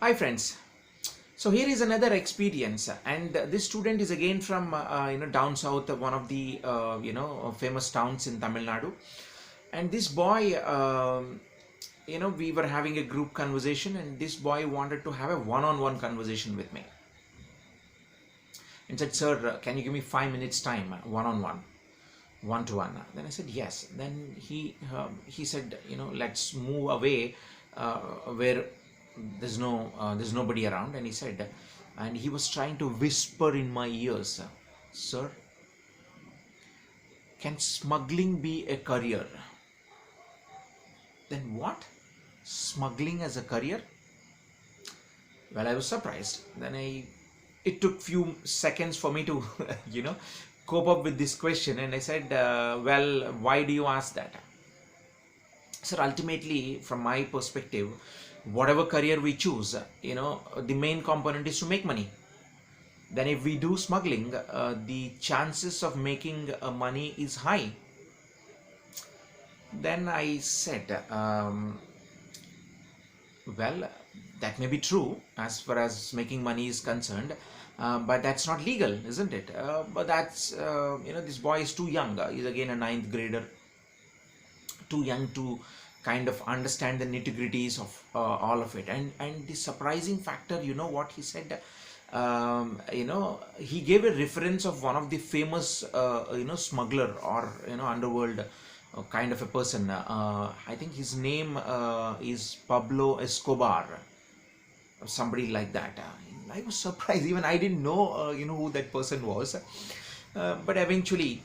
Hi friends. So here is another experience, and this student is again from down south, one of the famous towns in Tamil Nadu. And this boy, we were having a group conversation, and this boy wanted to have a one-on-one conversation with me, and said, "Sir, can you give me 5 minutes time, one-on-one, one-to-one?" Then I said, "Yes." Then he said, "Let's move away where there's nobody around." And he said, and he was trying to whisper in my ears, "Sir, can smuggling be a career?" Then what? Smuggling as a career? Well, I was surprised. It took few seconds for me to, cope up with this question, and I said, "Well, why do you ask that?" Sir, ultimately, from my perspective, whatever career we choose, the main component is to make money. Then if we do smuggling, the chances of making money is high. Then I said, well, that may be true as far as making money is concerned, but that's not legal, isn't it? But that's, this boy is too young. He's again a ninth grader, too young to kind of understand the nitty-gritties of all of it. And the surprising factor, what he said, he gave a reference of one of the famous smuggler or underworld kind of a person. I think his name is Pablo Escobar, or somebody like that. I was surprised. Even I didn't know who that person was, but eventually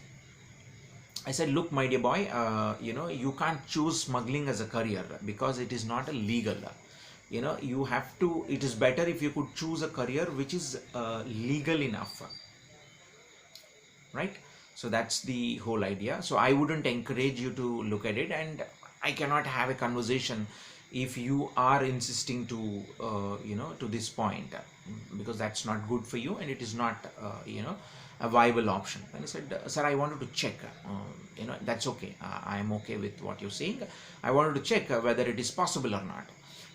I said, "Look, my dear boy, you can't choose smuggling as a career because it is not illegal. You have to, it is better if you could choose a career which is legal enough, right?" So that's the whole idea. So I wouldn't encourage you to look at it, and I cannot have a conversation if you are insisting to, to this point, because that's not good for you and it is not, a viable option. And he said, "Sir, I wanted to check, that's okay. I am okay with what you're saying. I wanted to check whether it is possible or not.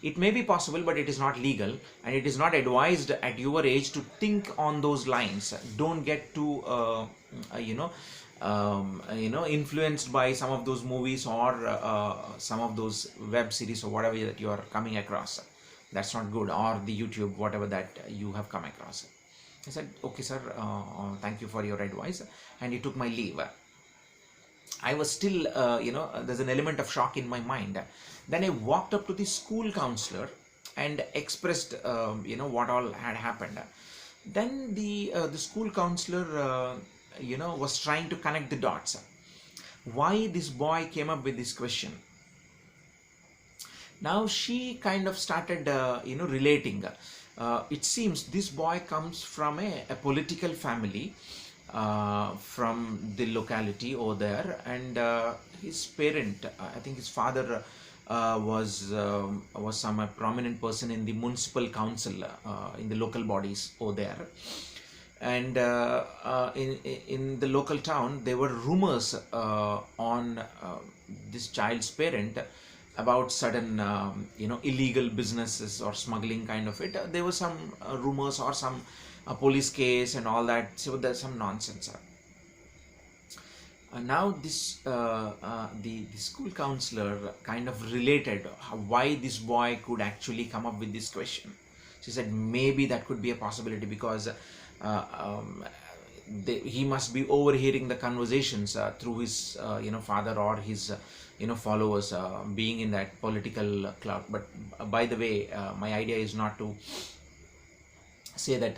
It may be possible, but it is not legal, and it is not advised at your age to think on those lines. Don't get too, influenced by some of those movies or some of those web series or whatever that you are coming across. That's not good, or the YouTube, whatever that you have come across." I said, "Okay, sir, thank you for your advice," and he took my leave. I was still, there's an element of shock in my mind. Then I walked up to the school counselor and expressed, what all had happened. Then the school counselor, was trying to connect the dots. Why this boy came up with this question? Now she kind of started, relating. It seems this boy comes from a political family from the locality over there, and his parent, I think his father was some prominent person in the municipal council, in the local bodies over there. And in the local town, there were rumors on this child's parent about certain illegal businesses or smuggling kind of it. There were some rumors or some police case and all that. So there's some nonsense. Now this the school counselor kind of related why this boy could actually come up with this question. She said maybe that could be a possibility because he must be overhearing the conversations through his father or his followers, being in that political cloud. But by the way, my idea is not to say that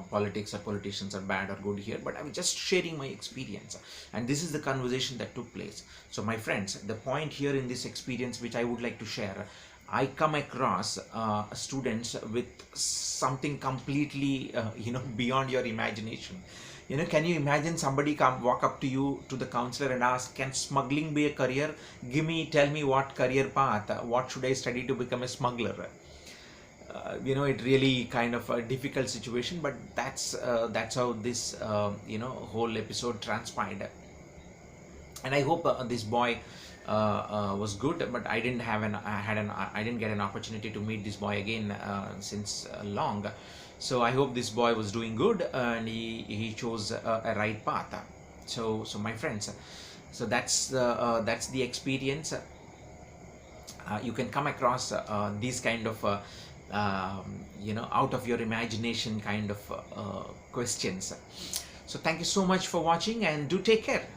politics or politicians are bad or good here, but I'm just sharing my experience, and this is the conversation that took place. So my friends, the point here in this experience which I would like to share, I come across students with something completely beyond your imagination. Can you imagine somebody walk up to you, to the counselor, and ask, "Can smuggling be a career? Tell me what career path, what should I study to become a smuggler?" It really kind of a difficult situation, but that's how this whole episode transpired. And I hope this boy was good, but I didn't have an I had an I didn't get an opportunity to meet this boy again since long. So I hope this boy was doing good and he chose a right path. So my friends, so that's the experience. You can come across these kind of out of your imagination kind of questions. So thank you so much for watching, and do take care.